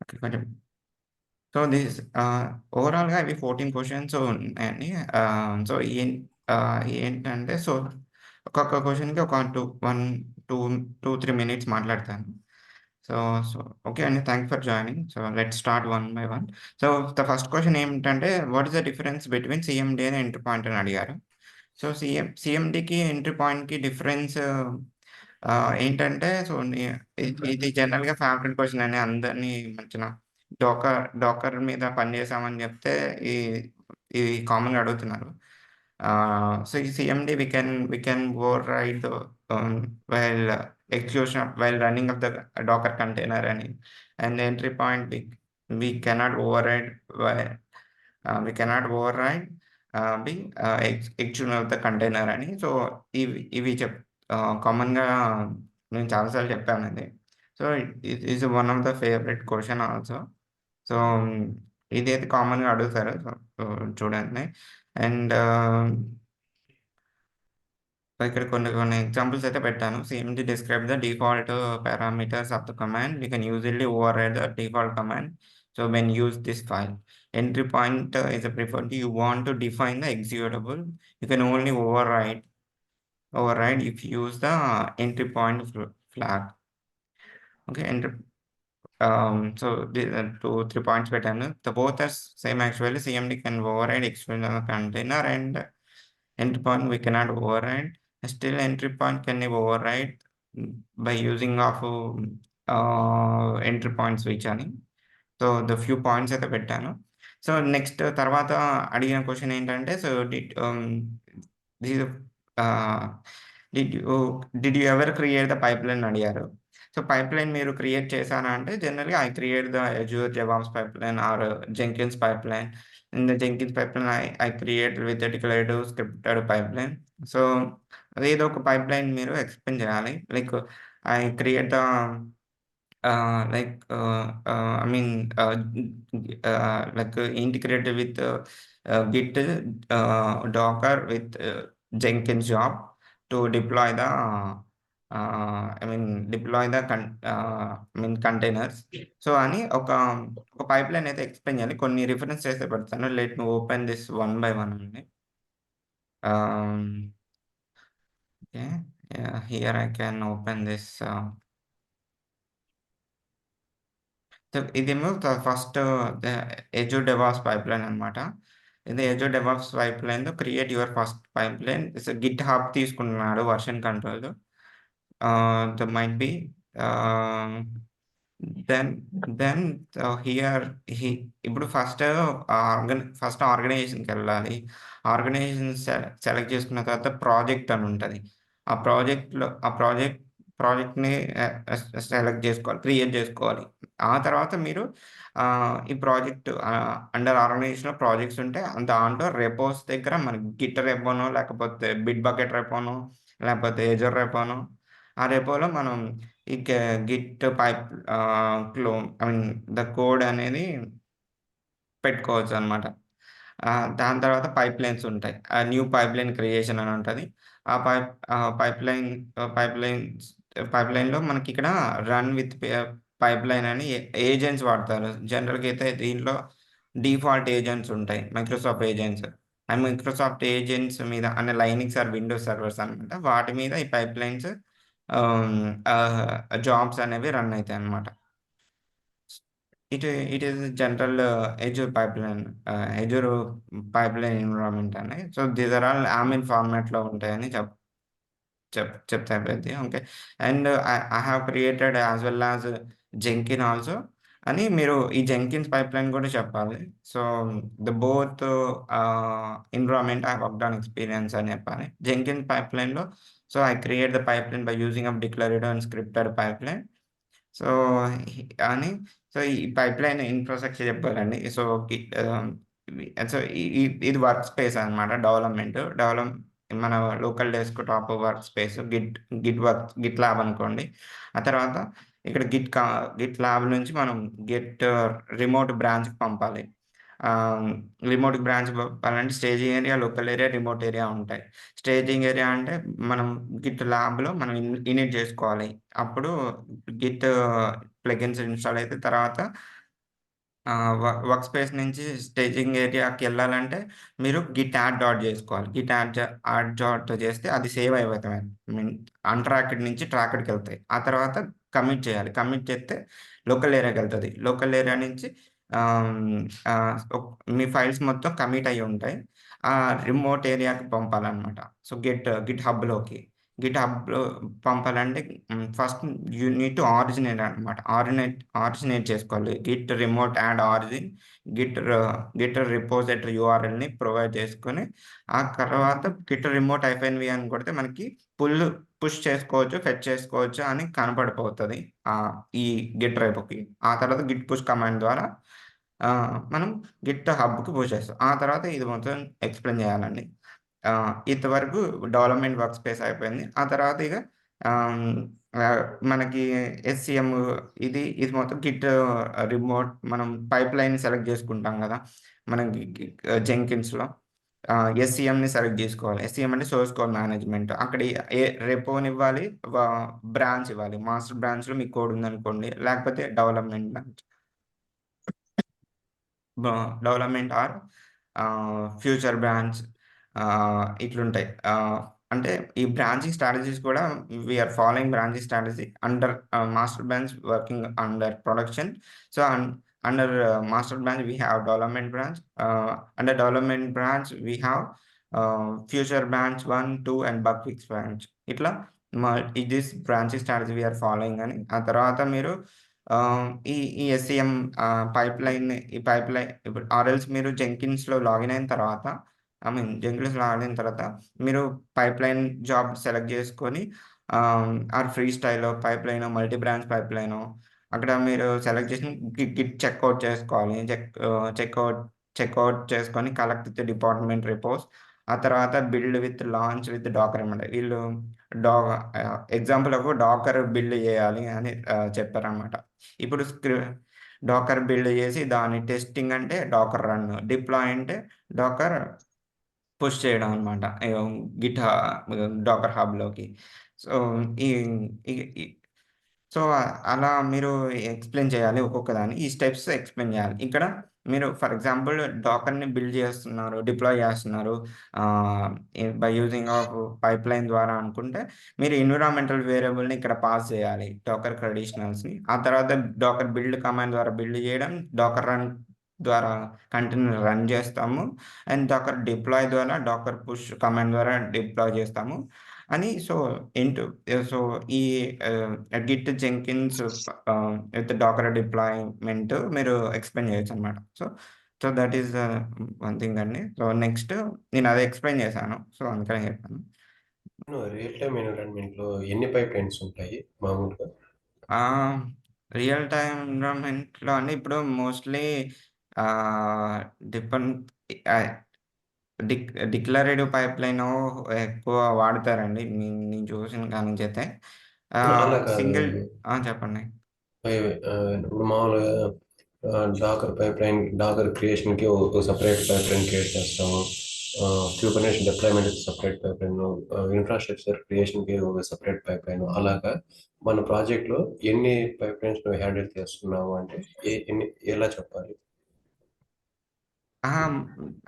Okay. కొంచెం so, ఓవరాల్‌గా ఇవి 14 క్వెషన్స్ ఉన్నాయండి. ఏంటంటే ఒక్కొక్క క్వెషన్‌కి ఒక 2, 3 మినిట్స్ మాట్లాడతాను. సో, సో ఓకే అండి. Thank you for joining. So, let's start one by one. So, the first question ఏమిటంటే, what is the difference between CMD and entry point అని అడిగారు. సో, సీఎండీకి ఎంట్రీ పాయింట్‌కి డిఫరెన్స్ ఏంటంటే సో, ఇది జనరల్‌గా ఫేవరెట్ క్వెషన్ అండి. అందరిని మంచిగా డాకర్ మీద పని చేశామని చెప్తే ఈ ఇది కామన్‌గా అడుగుతున్నారు. సో, ఈ CMD we can override ah, while execution while running of the Docker container అని. And entry point we cannot override why we cannot override the execution of the container అని. సో, ఇవి కామన్‌గా నేను చాలా సార్లు చెప్పానండి. So, it is one of the favourite question also. So, ఇదైతే కామన్‌గా అడుగుతారు. సో, చూడండి. అండ్ ఇక్కడ కొన్ని కొన్ని ఎగ్జాంపుల్స్ అయితే పెట్టాను. CMD describe the default parameters of the command. We can usually override the default command. So when use this file, entry point is a preferred. You want to define the executable. You can only override if you use the entry point flag. Okay, so the 2, 3 points పెట్టాను. The both are same actually. CMD can override external container and entry point we cannot override. Still entry point can be override by using of entry point switch అని. So, the few points అయితే పెట్టాను. So, next తర్వాత అడిగిన question ఏంటంటే so this ah, did you did you ever create the pipeline అడిగారు. సో, pipeline మీరు create చేశారా అంటే జనరల్‌గా I create the Azure DevOps pipeline or Jenkins pipeline. In the Jenkins pipeline I create with declared scripted pipeline. So, ఏదో ఒక pipeline మీరు explain చేయాలి. Like I create the I mean, like integrated with Git, Docker with Jenkins job to deploy containers. So, అని ఒక pipeline అయితే explain చేయాలి. కొన్ని reference చేసి పెడతాను. Let me open this one by one అండి. Ah, okay. Here I can open this ఇదేమో first the Azure DevOps pipeline అనమాట. ఇది అజూర్ డెవాప్స్ పైప్‌లైన్‌లో create your first pipeline. GitHub తీసుకున్నాడు version control. That might be ah, then then here he ఇప్పుడు first ఆర్గనైజేషన్‌కెళ్ళాలి. Organisation select చేసుకున్న తర్వాత project అని ఉంటది. ఆ ప్రాజెక్ట్‌లో ప్రాజెక్ట్‌ని సెలెక్ట్ చేసుకోవాలి. క్రియేట్ చేసుకోవాలి. ఆ తర్వాత మీరు ఈ ప్రాజెక్ట్ అండర్ ఆర్గనైజేషన్‌లో ప్రాజెక్ట్స్ ఉంటే దాంట్లో రెపోస్ దగ్గర మనకి గిట్ రెపోనో, లేకపోతే బిట్ బకెట్ రెపోనో, లేకపోతే ఎజర్ రెపోనో, ఆ రెపోలో మనం ఈ Git I mean the code అనేది పెట్టుకోవచ్చనమాట. దాని తర్వాత పైప్‌లైన్స్ ఉంటాయి. న్యూ పైప్‌లైన్ క్రియేషన్ అని ఉంటది. ఆ పైప్ పైప్‌లైన్ పైప్‌లైన్స్ పైప్‌లైన్‌లో మనకిక్కడ రన్ విత్ పైప్‌లైన్ అని ఏజెంట్స్ వాడతారు. జనరల్‌గా అయితే దీంట్లో డిఫాల్ట్ ఏజెంట్స్ ఉంటాయి. Microsoft agents. ఆ మైక్రోసాఫ్ట్ ఏజెంట్స్ మీద అంటే లైనక్స్ ఆర్ విండోస్ సర్వర్స్ అనమాట. వాటి మీద ఈ పైప్‌లైన్స్ జాబ్స్ అనేవి రన్ అయితాయన్నమాట. It is general Azure pipeline Azure pipeline environment అని. సో, దీస్ ఆర్ ఆల్ ఆమిన్ ఫార్మాట్‌లో ఉంటాయని చెప్తే అయిపోద్ది. Okay. And I have created as well as Jenkin also అని మీరు ఈ జెంకిన్స్ పైప్‌లైన్ కూడా చెప్పాలి. So, both environment I worked on experience అని చెప్పాలి. జెంకిన్స్ పైప్‌లైన్‌లో so, I create the pipeline by using of declared and scripted pipeline. So, he అని so, ఈ పైప్‌లైన్ ఇన్‌ఫ్రాస్ట్రక్చర్ చెప్పాలండి. సో, ఇది వర్క్ స్పేస్ అన్నమాట మన local desktop work space Git lab అనుకోండి. ఆ తర్వాత ఇక్కడ గిట్ ల్యాబ్ నుంచి మనం గిట్ రిమోట్ బ్రాంచ్‌కి పంపాలి. ఆహ్, రిమోట్ బ్రాంచ్ పంపాలంటే staging area, local area, remote area ఉంటాయి. స్టేజింగ్ ఏరియా అంటే మనం గిట్ ల్యాబ్‌లో మనం ఇనిట్ జేసుకోవాలి. అప్పుడు గిట్ ప్లగిన్స్ ఇన్‌స్టాల్ అయితే తర్వాత వర్క్ స్పేస్ నుంచి స్టేజింగ్ ఏరియాకెళ్ళాలంటే మీరు గిట్ యాడ్ డాట్ జేసుకోవాలి. గిట్ యాడ్ డాట్ చేస్తే అది సేవ్ అయిపోతాయి. మీన్ అన్‌ట్రాక్డ్ నుంచి ట్రాక్డ్‌కెళ్తాయి. ఆ తర్వాత కమిట్ చేయాలి. కమిట్ చేస్తే లోకల్ ఏరియాకెళ్తది. లోకల్ ఏరియా నుంచి ఆహ్, హ్మ్, ఆహ్, ఒక్ మీ ఫైల్స్ మొత్తం కమిట్ అయ్యి ఉంటాయి. రిమోట్ ఏరియాకి పంపాలన్నమాట. సో, గిట్ హబ్‌లోకి. గిట్ హబ్‌లో పంపాలంటే first you need to originate అనమాట. ఆరిజినేట్ చేసుకోవాలి. Git remote add origin git ర గిట్ రిపోజిటరీ యూఆర్ఎల్‌ని ప్రొవైడ్ చేసుకొని, ఆ తర్వాత గిట్ రిమోట్ -వి అని కొడితే మనకి పుష్ చేసుకోవచ్చు, ఫెచ్ చేసుకోవచ్చు అని కనపడిపోతది. ఈ గిట్ రెపోకి. ఆ తర్వాత గిట్ పుష్ కమాండ్ ద్వారా మనం గిట్ హబ్‌కి పుష్ చేస్తాం. ఆ తర్వాత ఇది మొత్తం ఎక్స్‌ప్లెయిన్ చేయాలండి. ఇంతవరకు డెవలప్‌మెంట్ వర్క్ స్పేస్ అయిపోయింది. ఆ తర్వాత ఇగ ఆహ్, ఆహ్, మనకి ఎస్‌సీఎం ఇది మొత్తం గిట్ రిమోట్ మనం పైప్‌లైన్ సెలెక్ట్ చేసుకుంటాం గదా! మనం జెంకిన్స్‌లో ఎస్‌సీఎంని సెలెక్ట్ జేసుకోవాలి. ఎస్‌సీఎం అంటే సోర్స్ కోడ్ మేనేజ్మెంట్. అక్కడ ఏ రెపోనివ్వాలి, వ బ్రాంచ్ ఇవ్వాలి. మాస్టర్ బ్రాంచ్‌లో మీ కోడ్ ఉందనుకోండి. లేకపోతే డెవలప్‌మెంట్ బ్రాంచ్. బ డెవలప్‌మెంట్ ఆర్ ఫ్యూచర్ బ్రాంచ్ ఇట్లుంటాయి. అంటే ఈ బ్రాంచింగ్ స్ట్రాటజీస్ కూడా we are following branching strategy under master branch working under production. So, under master branch we have development branch. Under development branch we have feature branch 1, 2 and bug fix branch. ఇట్లా మ this branching strategy we are following అని. ఆ తర్వాత మీరు ఈ SCM ఈ pipeline ఇప్పుడు ఆర్ఎల్స్ మీరు జెంకిన్స్‌లో లాగిన్ అయిన తర్వాత జెంకిన్స్‌లో లాగిన్ అయిన తర్వాత మీరు పైప్‌లైన్ జాబ్ సెలెక్ట్ చేసుకొని ఆర్ ఫ్రీ స్టైలో పైప్‌లైనో, మల్టీ బ్రాంచ్ పైప్‌లైనో అక్కడ మీరు సెలెక్ట్ చేసి గిట్ చెక్‌ఔట్ చేసుకోవాలి. చెక్‌ఔట్ చేసుకొని కలెక్ట్ విత్ డిపార్ట్‌మెంట్ రిపోర్ట్స్. ఆ తర్వాత build with launch with Docker అనమాట. వీళ్ళు డా ఎగ్జాంపుల్ ఒక డాకర్ బిల్డ్ చేయాలి అని చెప్పారనమాట. ఇప్పుడు డాకర్ బిల్డ్ చేసి దాని టెస్టింగ్ అంటే డాకర్ రన్. డిప్లాయ్ అంటే డాకర్ పుష్ చేయడం అనమాట. గిట్ హ డాకర్ హబ్‌లోకి. సో, ఈ ఈ ఈ సో, అలా మీరు ఎక్స్‌ప్లెయిన్ చేయాలి ఒక్కొక్క దాన్ని. ఈ స్టెప్స్ ఎక్స్‌ప్లెయిన్ చేయాలి. ఇక్కడ మీరు ఫర్ ఎగ్జాంపుల్ డాకర్‌ని బిల్డ్ చేస్తున్నారు, డిప్లాయ్ చేస్తున్నారు. ఆహ్, బై యూజింగ్ ఆఫ్ పైప్‌లైన్ ద్వారా అనుకుంటే, మీరు ఎన్విరాన్మెంటల్ వేరియబుల్‌ని ఇక్కడ పాస్ చేయాలి. డాకర్ కండిషనల్స్‌ని. ఆ తర్వాత డాకర్ బిల్డ్ కమాండ్ ద్వారా బిల్డ్ చేయడం, డాకర్ రన్ ద్వారా కంటైనర్ రన్ చేస్తాము. అండ్ డాకర్ డిప్లాయ్ ద్వారా డాకర్ పుష్ కమాండ్ ద్వారా డిప్లాయ్ చేస్తాము. అని సో, ఇంటూ సో, ఈ git Jenkins with Docker deployment మీరు ఎక్స్‌ప్లెయిన్ చేయొచ్చనమాట. So, that is one thing అండి. సో, నెక్స్ట్ నేను అదే ఎక్స్‌ప్లెయిన్ చేశాను. సో, అందుకనే చెప్పాను. రియల్ టైమ్ ఎన్విరాన్మెంట్‌లో ఎన్ని పైప్‌లైన్స్ ఉంటాయి మామూలుగా? ఆహ్, రియల్ టైమ్ ఎన్విరాన్మెంట్‌లో అండి ఇప్పుడు మోస్ట్‌లీ ఆహ్, డిపెండ్ ఆహ్, డిక్లరేటివ్ పైప్‌లైను ఎక్కువ వాడతారండి. నేను చూసిన కాడ్నుంచైతే. అలా కాదు. సింగిల్ చెప్పండి. ఇప్పుడు మామూలుగా డాకర్ పైప్‌లైన్, డాకర్ క్రియేషన్‌కి ఒక సెపరేట్ పైప్‌లైన్ క్రియేట్ చేస్తాము. క్యూబర్నెట్స్ డిప్లాయ్‌మెంట్‌కి సెపరేట్ పైప్‌లైను, ఇన్‌ఫ్రాస్ట్రక్చర్ క్రియేషన్‌కి ఒక సెపరేట్ పైప్‌లైను అలాగా మన ప్రాజెక్ట్‌లో ఎన్ని పైప్‌లైన్స్ నువ్వు హ్యాండిల్ చేస్తున్నావు అంటే ఎన్ని ఎలా చెప్పాలి? అహా!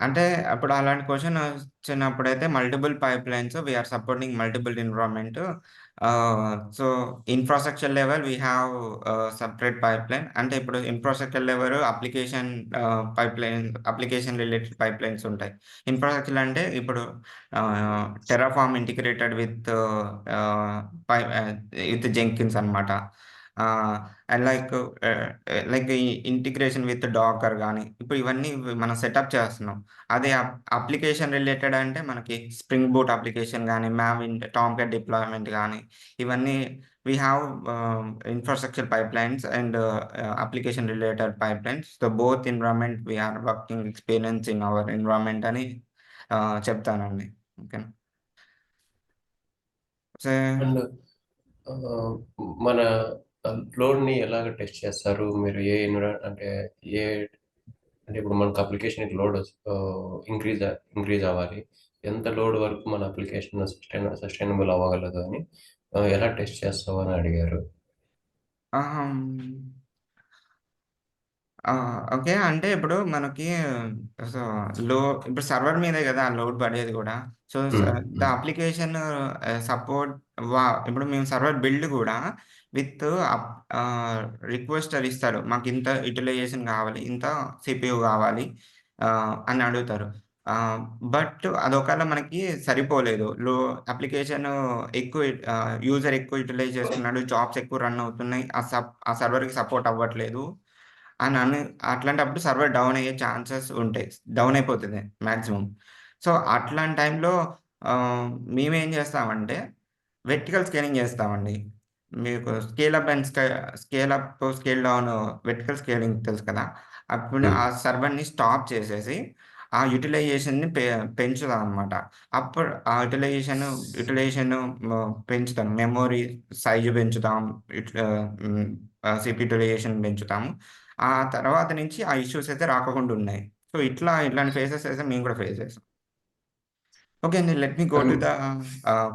అంటే అప్పుడు అలాంటి క్వెషన్ వచ్చినప్పుడైతే multiple pipelines we are supporting multiple environment. So, infrastructure level we have separate pipeline. అంటే ఇప్పుడు infrastructure level application related pipelines ఉంటాయి. ఇన్‌ఫ్రాస్ట్రక్చర్ అంటే ఇప్పుడు టెర్రాఫార్మ్ ఇంటిగ్రేటెడ్ ఆహ్, పై ఆహ్, విత్ జెంకిన్స్ అనమాట. ఆహ్, అండ్ లైక్ ఈ ఇంటిగ్రేషన్ విత్ డాకర్ గాని, ఇప్పుడు ఇవన్నీ మనం సెటప్ చేస్తున్నాం. అదే అప్లికేషన్ రిలేటెడ్ అంటే మనకి స్ప్రింగ్ బూట్ అప్లికేషన్ గాని, మావిన్, టామ్‌క్యాట్ డిప్లాయ్‌మెంట్ గాని, ఇవన్నీ we have infrastructure pipelines and application related pipelines. So, both environment we are working experience in our environment అని చెప్తానండి. ఓకేనా. సే అండ్ ఆహ్, మన లోడ్‌ని ఎలాగ టెస్ట్ చేస్తారు? మీరు ఏ అంటే ఏ అంటే ఇప్పుడు మనకు అప్లికేషన్‌కి ఇంక్రీజ్ అవ్వాలి. ఎంత లోడ్ వరకు మన అప్లికేషన్ సస్టైనబుల్ అవ్వగలదు అని ఎలా టెస్ట్ చేస్తావు అని అడిగారు. ఆహా! ఓకే. అంటే ఇప్పుడు మనకి సో, లో ఇప్పుడు సర్వర్ మీదే గదా! ఆ లోడ్ పడేది గూడా. సో, హ్మ్. ద హ్మ్. అప్లికేషన్ సపోర్ట్ ఇప్పుడు మేము సర్వర్ బిల్డ్ గూడా విత్ అప్ రిక్వెస్టర్ ఇస్తాడు. మాకింత యుటిలైజేషన్ గావాలి, ఇంత సిపియు గావాలి అని అడుగుతారు. ఆహ్, బట్ అదొకవేళ మనకి సరిపోలేదు. అప్లికేషన్ ఎక్కువ యూజర్ ఎక్కువ యుటిలైజ్ చేసుకున్నాడు, జాబ్స్ ఎక్కువ రన్ అవుతున్నాయి. ఆ సర్వర్‌కి సపోర్ట్ అవ్వట్లేదు అని అట్లాంటప్పుడు సర్వర్ డౌన్ అయ్యే ఛాన్సెస్ ఉంటాయి. డౌన్ అయిపోతది మాక్సిమం. సో, అట్లాంటి టైంలో ఆహ్, మేమేం జేస్తామంటే వెర్టికల్ స్కేలింగ్ జేస్తామండి. మీకు scale up and scale up, scale down vertical scaling తెలుసు కదా! అప్పుడు హ్మ్. ఆ సర్వర్‌ని స్టాప్ చేసేసి ఆ యుటిలైజేషన్‌ని పెంచుతామనమాట. అప్పుడు ఆ యుటిలైజేషన్ పెంచుతాం. మెమరీ సైజ్ పెంచుతాం. హ్మ్. సిపి యుటిలైజేషన్ పెంచుతాము. ఆ తర్వాత నుంచి ఆ ఇష్యూస్ అయితే రాకోకుండా ఉన్నాయి. సో, ఇట్లాంటి ఫేసెస్ అయితే మేము కూడా ఫేస్ చేసాం. ఓకే అండి. Let me go to and the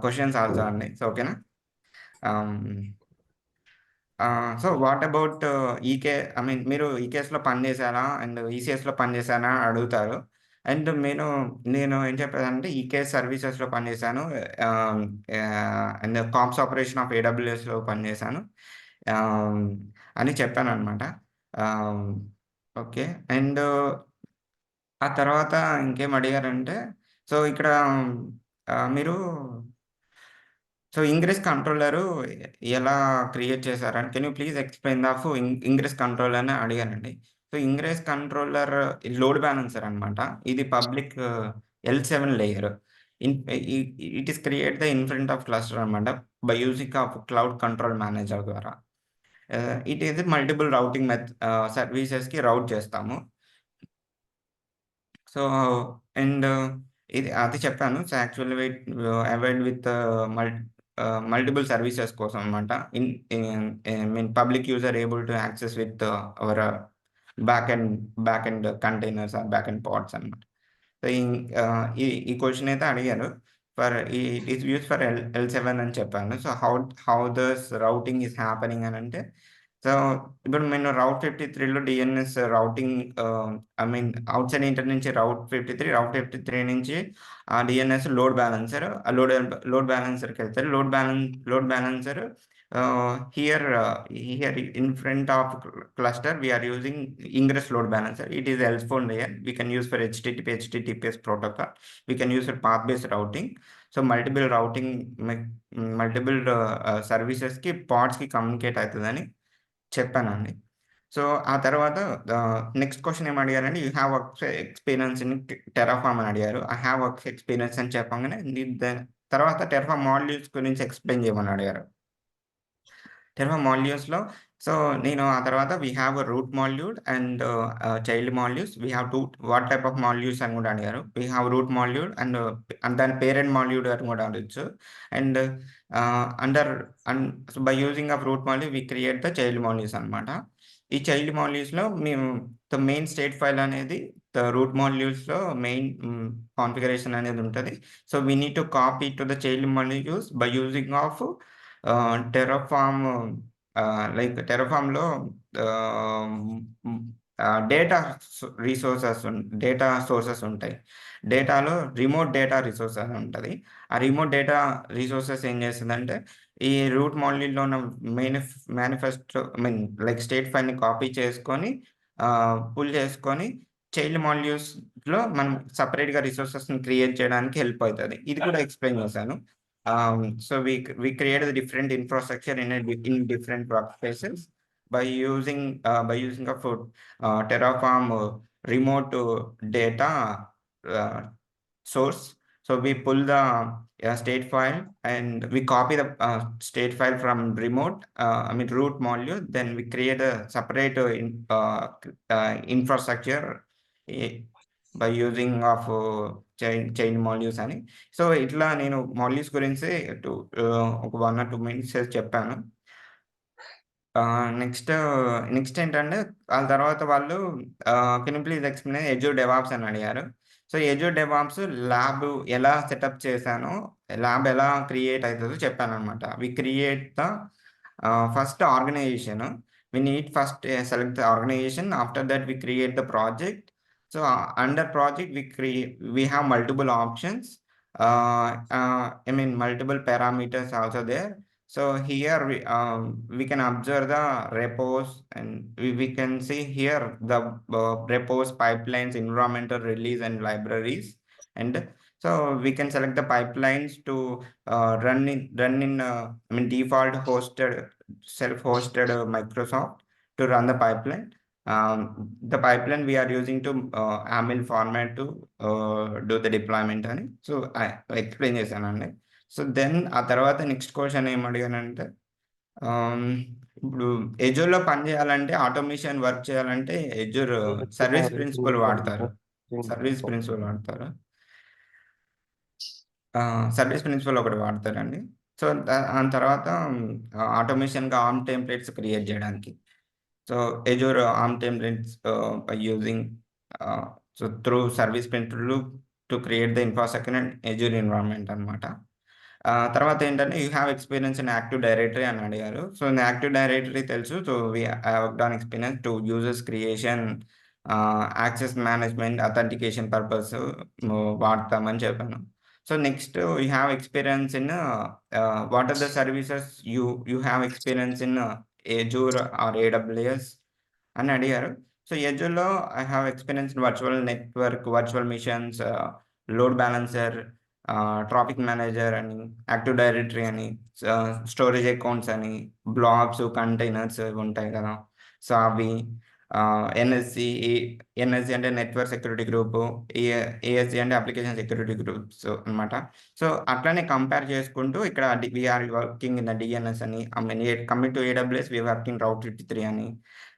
questions also హ్మ్. అండి. సో, ఓకేనా? ఆహ్, so, what about I mean మీరు ఈకేఎస్‌లో పని చేశారా? అండ్ ఈసీఎస్‌లో పని చేశానా అడుగుతారు. అండ్ నేను ఏం చెప్పానంటే ఈకేఎస్ సర్వీసెస్‌లో పనిచేశాను. ఆహ్, అండ్ కాప్స్ ఆపరేషన్ ఆఫ్ ఏడబ్ల్యూఎస్‌లో పనిచేశాను. ఆహ్, అని చెప్పాననమాట. ఆహ్, ఓకే. అండ్ ఆ తర్వాత ఇంకేం అడిగారంటే, సో, ఇక్కడ మీరు ఇంగ్రెస్ కంట్రోలరు ఎలా క్రియేట్ చేశారని can you please explain the ingress controller అని అడిగానండి. So, ingress controller load balancer అనమాట. ఇది పబ్లిక్ L7 లేయర్. ఇన్ ఇ it is create the in front of cluster అనమాట. By using of cloud control manager ద్వారా. It is multiple routing సర్వీసెస్‌కి route చేస్తాము. So, and అది చెప్పాను. So, actually avoid with multiple services కోసం అన్నమాట. I mean public user able to access with our back end back end containers or back end pods అన్నమాట. So, ఈ question అయితే అడిగారు. It is used for L7 అని చెప్పాను. So, how this routing is happening అనంటే, so, ఇప్పుడు నేను route 53లో DNS routing I mean outside ఇంటర్ నుంచి రౌట్ 53 నుంచి డీఎన్ఎస్ లోడ్ బ్యాలెన్సర్. లోడ్ బ్యాలెన్సర్‌కెళ్తారు. Load balancer here in front of cluster we are using ingress load balancer. It is L4 layer. We can use for HTTP, HTTPS protocol. We can use for path-based routing. So, multiple సర్వీసెస్‌కి, పాడ్స్‌కి communicate అయితదని చెప్పానండి. So, ఆ తర్వాత next question ఏమి అడిగారంటే, you have work experience in Terraform అని అడిగారు. ఐ హావ్ వర్క్ ఎక్స్‌పీరియన్స్ అని చెప్పంగానే తర్వాత టెర్రాఫార్మ్ మాడ్యూల్స్ గురించి ఎక్స్‌ప్లెయిన్ చేయమని అడిగారు. టెర్రాఫార్మ్ మాడ్యూల్స్‌లో సో, నేను ఆ తర్వాత we have a root module and child modules. We have 2 what type of modules అని కూడా అడిగారు. We have root module and దాని పేరెంట్ మాడ్యూల్ అని కూడా అడగొచ్చు. And under and by using of root module we create the child modules అన్నమాట. ఈ child మాడ్యూల్స్‌లో మేము ద మెయిన్ స్టేట్ ఫైల్ అనేది రూట్ మాడ్యూల్స్‌లో మెయిన్ కాన్ఫిగరేషన్ అనేది ఉంటది. So, we need to copy to the child modules by using of Terraform టెర్రాఫార్మ్‌లో ah, hmm, data data sources ఉంటాయి. డేటాలో రిమోట్ డేటా రిసోర్స్ అని ఉంటది. ఆ రిమోట్ డేటా రిసోర్సెస్ ఏం చేస్తదంటే, ఈ రూట్ మాడ్యూల్‌లో ఉన్న మేనిఫెస్టో ఐ మీన్ స్టేట్ ఫైల్‌ని కాపీ చేసుకొని పుల్ చేసుకొని చైల్డ్ మాడ్యూల్స్‌లో మనం సెపరేట్‌గా రిసోర్సెస్‌ని క్రియేట్ చేయడానికి హెల్ప్ అయితది. ఇది కూడా ఎక్స్‌ప్లెయిన్ చేశాను. So we created a different infrastructure in different workspaces by using of Terraform remote data uh, source. So we pull the state file and we copy the state file from remote, I mean root module. Then we create a separate infrastructure eh, by using of chain modules అని. So, ఇట్లా నేను modules గురించి ఒక 1 are 2 minutes చెప్పాను. Next ఏంటంటే, ఆళ్ళ తర్వాత వాళ్ళు can you please explain Azure DevOps అని అడిగారు. సో, అజూర్ డెవాప్స్ ల్యాబ్ ఎలా సెటప్ చేశానో, ల్యాబ్ ఎలా క్రియేట్ అయితదో చెప్పాననమాట. We create the first organization. we need first select the organization. After that, we create the project. So under project, we have multiple options. I mean multiple parameters also there. So here we can observe the repos, and we can see here the repos, pipelines, environmental release, and libraries. And so we can select the pipelines to run in I mean default hosted self-hosted Microsoft to run the pipeline. The pipeline we are using to AML format to do the deployment అని so explain చేశానండి. So then ఆ తర్వాత next question ఏం అడిగానంటే ఇప్పుడు ఎజూర్లో పని చేయాలంటే automation work చేయాలంటే ఎజూర్ సర్వీస్ ప్రిన్సిపల్ వాడతారు. సర్వీస్ ప్రిన్సిపల్ వాడతారు. సర్వీస్ ప్రిన్సిపల్ ఒకటి వాడతారండి. సో దాని తర్వాత ఆటోమేషన్గా ఆర్మ్ టెంప్లెట్స్ క్రియేట్ చేయడానికి. So Azure ARM templates by using so through service principal to create the infrastructure and Azure environment అనమాట. తర్వాత ఏంటంటే you have experience in Active directory అని అడిగారు. సో యాక్టివ్ డైరెక్టరీ తెలుసు. So we have done experience to users creation, access management, authentication purpose వాడతామని చెప్పాను. So next you have experience in what are the services you have experience in Azure or AWS అని అడిగారు. So ఎజూర్లో I have experience in virtual network, virtual machines, load balancer, traffic manager అని, active directory అని, storage accounts అని, blobs, containers ఉంటాయి కదా, so అవి, NSC అంటే నెట్వర్క్ సెక్యూరిటీ గ్రూప్, ఏఎస్సి అంటే అప్లికేషన్ సెక్యూరిటీ గ్రూప్స్ అనమాట. సో అట్లానే కంపేర్ చేసుకుంటూ ఇక్కడ వీఆర్ వర్కింగ్ ఇన్ డిఎన్ఎస్ అని, coming to AWS we working రౌట్ 53 అని.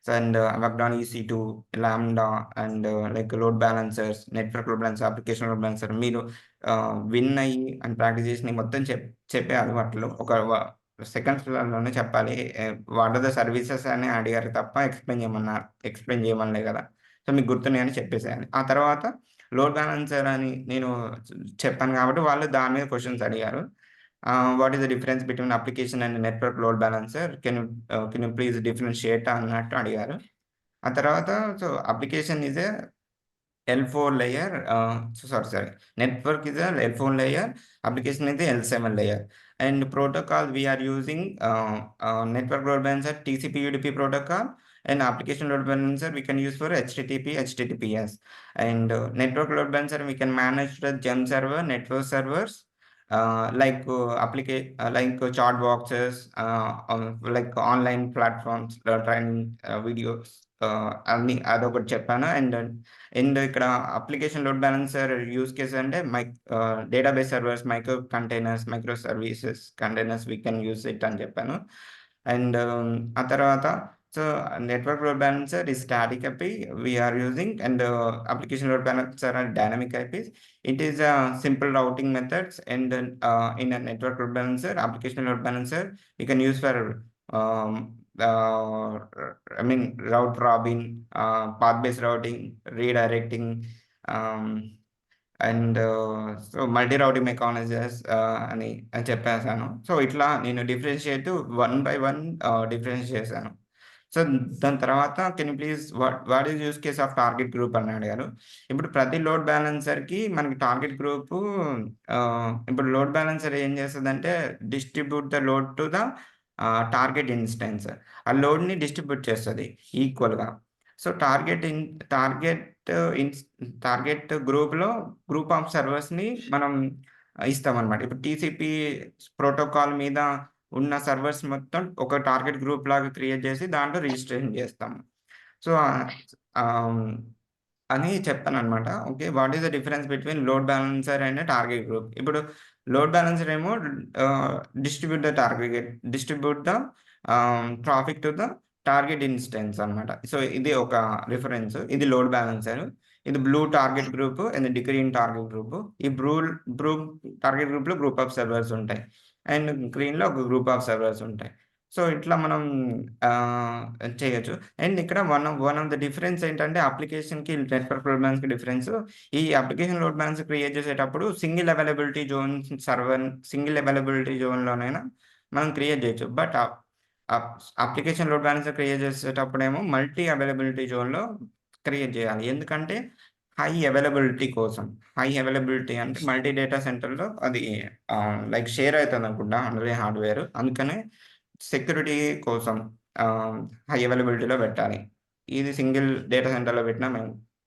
So and work on EC2, lambda and like load balancers, network load balancer, application load balancer. మీరు win అయ్యి and practice చేసి మొత్తం చెప్పే అలవాట్లు ఒక సెకండ్స్లోనే చెప్పాలి. వాట్ ఆర్ ద సర్వీసెస్ అని అడిగారు తప్ప ఎక్స్ప్లెయిన్ చేయమనలే కదా. సో మీకు గుర్తున్నాయని చెప్పేసేయాలి. ఆ తర్వాత లోడ్ బ్యాలెన్సర్ అని నేను చెప్పాను కాబట్టి వాళ్ళు దాని మీద క్వశ్చన్స్ అడిగారు. What is the difference between application and network load balancer, can you please differentiate అన్నట్టు అడిగారు. ఆ తర్వాత so application is a L4 layer, sorry. Network is a L4 layer, application is the L7 layer. And protocol we are using network load balancer TCP/UDP protocol, and application load balancer we can use for HTTP, HTTPS. And network load balancer we can manage the gem server, network servers, like like chat boxes, like online platforms, training videos, అన్ని అదొకటి చెప్పాను. And ఇక్కడ application load balancer use case అంటే database servers, micro services containers we can use it అని చెప్పాను. And ఆ తర్వాత so network load balancer is static IP we are using, and application load balancer are dynamic IPs. It is a simple routing methods, and in a network load balancer, application load balancer you can use for I mean route robin, path-based routing, redirecting, and so multi routing mechanisms అని చెప్పేసాను. So ఇట్లా నేను differentiate 1 by 1 differentiate చేశాను. So దాని తర్వాత can you please what is use case of target group అని అడిగారు. ఇప్పుడు ప్రతి లోడ్ బ్యాలెన్సర్కి మనకి టార్గెట్ గ్రూప్, ఇప్పుడు లోడ్ బ్యాలెన్సర్ ఏం చేస్తుందంటే distribute the load to the target instance. ఆ లోడ్ని డిస్ట్రిబ్యూట్ చేస్తుంది ఈక్వల్గా. సో టార్గెట్ గ్రూప్లో గ్రూప్ ఆఫ్ సర్వర్స్ని మనం ఇస్తామన్నమాట. ఇప్పుడు TCP ప్రోటోకాల్ మీద ఉన్న సర్వర్స్ మొత్తం ఒక టార్గెట్ గ్రూప్ లాగా క్రియేట్ చేసి దాంట్లో రిజిస్ట్రేషన్ చేస్తాము. సో అని చెప్పాను అనమాట. Okay, what is the difference between load balancer and target group. ఇప్పుడు లోడ్ బ్యాలెన్సర్ ఏమో distribute the traffic to the target instance అనమాట. సో ఇది ఒక రిఫరెన్స్. ఇది లోడ్ బ్యాలెన్సర్, ఇది blue target group and green target group. ఈ blue target గ్రూప్లో group of servers ఉంటాయి, అండ్ గ్రీన్లో ఒక గ్రూప్ ఆఫ్ సర్వర్స్ ఉంటాయి. సో ఇట్లా మనం చేయొచ్చు. అండ్ ఇక్కడ వన్ ఆఫ్ ద డిఫరెన్స్ ఏంటంటే అప్లికేషన్కి నెట్వర్క్ లోడ్ బ్యాలెన్స్కి డిఫరెన్స్. ఈ అప్లికేషన్ లోడ్ బ్యాలెన్స్ క్రియేట్ చేసేటప్పుడు సింగిల్ అవైలబిలిటీ జోన్లోనైనా మనం క్రియేట్ చేయొచ్చు. But application load balancer create చేసేటప్పుడేమో మల్టీ అవైలబిలిటీ జోన్‌లో క్రియేట్ చేయాలి. ఎందుకంటే హై అవైలబిలిటీ కోసం. హై అవైలబిలిటీ అంటే మల్టీ డేటా సెంటర్‌లో అది లైక్ షేర్ అయితదనుకుంటా అందులో హార్డ్‌వేర్. అందుకనే సెక్యూరిటీ కోసం ఆహ్, హై అవైలబిలిటీలో పెట్టాలి. ఇది సింగిల్ డేటా సెంటర్‌లో పెట్టినా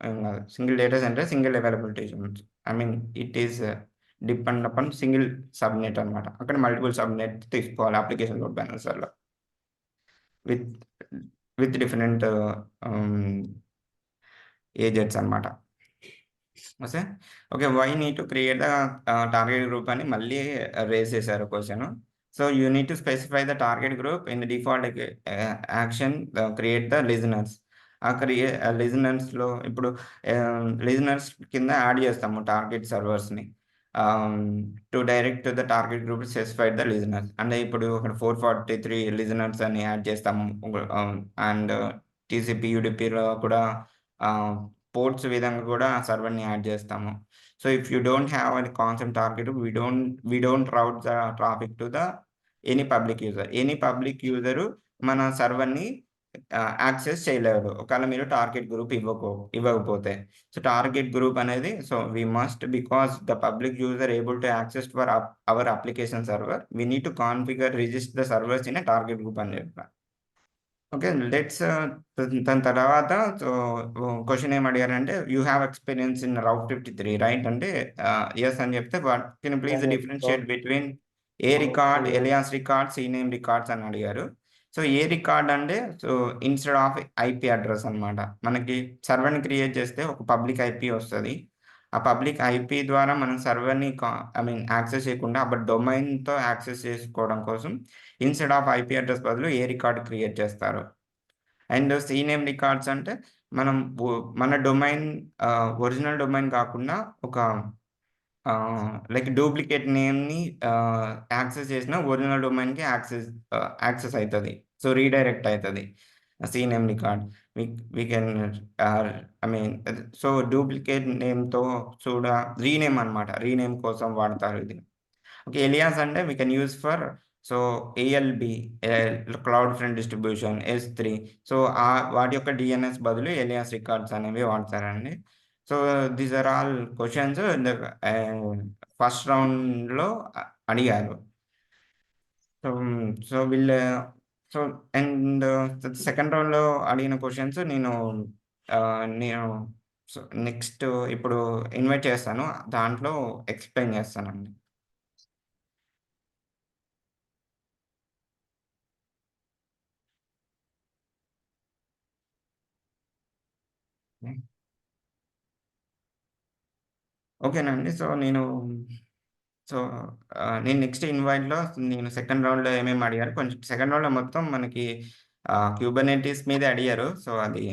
ఏం కాదు. Single data centre, single availability zones. I mean it is depend upon single subnet అన్నమాట. అక్కడ మల్టిపుల్ సబ్‌నెట్ తీసుకోవాలి అప్లికేషన్ లోడ్ బాలన్సర్‌లో. With with different hmm, agents అన్నమాట. Okay. Okay. Why need to create the target group అని మళ్ళీ raise చేశారు question. So, you need to specify the target group in the default action create the listeners. ఆ లిజనర్స్‌లో ఇప్పుడు listeners కింద add చేస్తాము target సర్వర్స్‌ని. ఆహ్, to direct to the target group specified the listeners. అంటే ఇప్పుడు అక్కడ 443 లిజనర్స్ అని యాడ్ చేస్తాము. అండ్ టీసీపీ, యూడీపీలో కూడా ఆహ్, పోర్ట్స్ విధంగా కూడా సర్వర్‌ని యాడ్ చేస్తాము. So, if you don't have any concept target we don't route the traffic to the any public user. Any public user మన సర్వర్‌ని యాక్సెస్ చేయలేరు. ఒకవేళ మీరు టార్గెట్ గ్రూప్ ఇవ్వకపోతే. సో, టార్గెట్ గ్రూప్ అనేది we must because the public user able to access for our application server. We need to configure register the servers in a target group అని చెప్పా. Okay. Let's దాని తర్వాత so, question ఏమి అడిగారంటే, "you have experience in route 53 right?" అంటే yes అని చెప్తే, can you please differentiate between A record, alias record, CNAME records అని అడిగారు. సో, ఏ రికార్డ్ అంటే ఇన్‌స్టెడ్ ఆఫ్ ఐపీ అడ్రెస్ అన్నమాట. మనకి సర్వర్‌ని క్రియేట్ చేస్తే ఒక పబ్లిక్ ఐపీ వస్తది. ఆ పబ్లిక్ ఐపీ ద్వారా మనం సర్వర్‌ని ఐ మీన్ యాక్సెస్ చేయకుండా డొమైన్‌తో యాక్సెస్ చేసుకోవడం కోసం ఇన్‌స్టెడ్ ఆఫ్ ఐపీ అడ్రెస్ బదులు ఏ రికార్డ్ క్రియేట్ చేస్తారు. అండ్ సీనేమ్ రికార్డ్స్ అంటే మనం మన డొమైన్ ఒరిజినల్ డొమైన్ కాకుండా ఒక లైక్ డూప్లికేట్ నేమ్‌ని యాక్సెస్ చేసిన ఒరిజినల్ డొమైన్‌కి యాక్సెస్ అయితది. సో, రీడైరెక్ట్ అయితది. CNAME record. We we can I mean so, duplicate నేమ్‌తో రీనేమ్ అన్నమాట. రీనేమ్ కోసం వాడతారు ఇది. ఓకే. ఎలియాస్ అంటే we can use for so, ALB CloudFront distribution, ఎస్3 సో, వాటి యొక్క డీఎన్ఎస్ బదులు ఎలియాస్ రికార్డ్స్ అనేవి వాడతారండి. So, these are all questions in the first రౌండ్‌లో అడిగారు. So, so, so, and second రౌండ్‌లో అడిగిన క్వెషన్స్ నేను సో, నెక్స్ట్ ఇప్పుడు ఇన్వైట్ చేస్తాను. దాంట్లో ఎక్స్‌ప్లెయిన్ చేస్తానండి. హ్మ్. ఓకేనండి. సో, నేను నెక్స్ట్ ఇన్వైట్‌లో నేను సెకండ్ రౌండ్‌లో ఏమేమి అడిగారు, కొంచెం సెకండ్ రౌండ్‌లో మొత్తం మనకి క్యూబర్నెటిస్ మీదే అడిగారు. సో, అది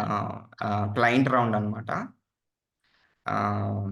ఆహ్, ఆహ్, క్లయింట్ రౌండ్ అన్నమాట. ఆహ్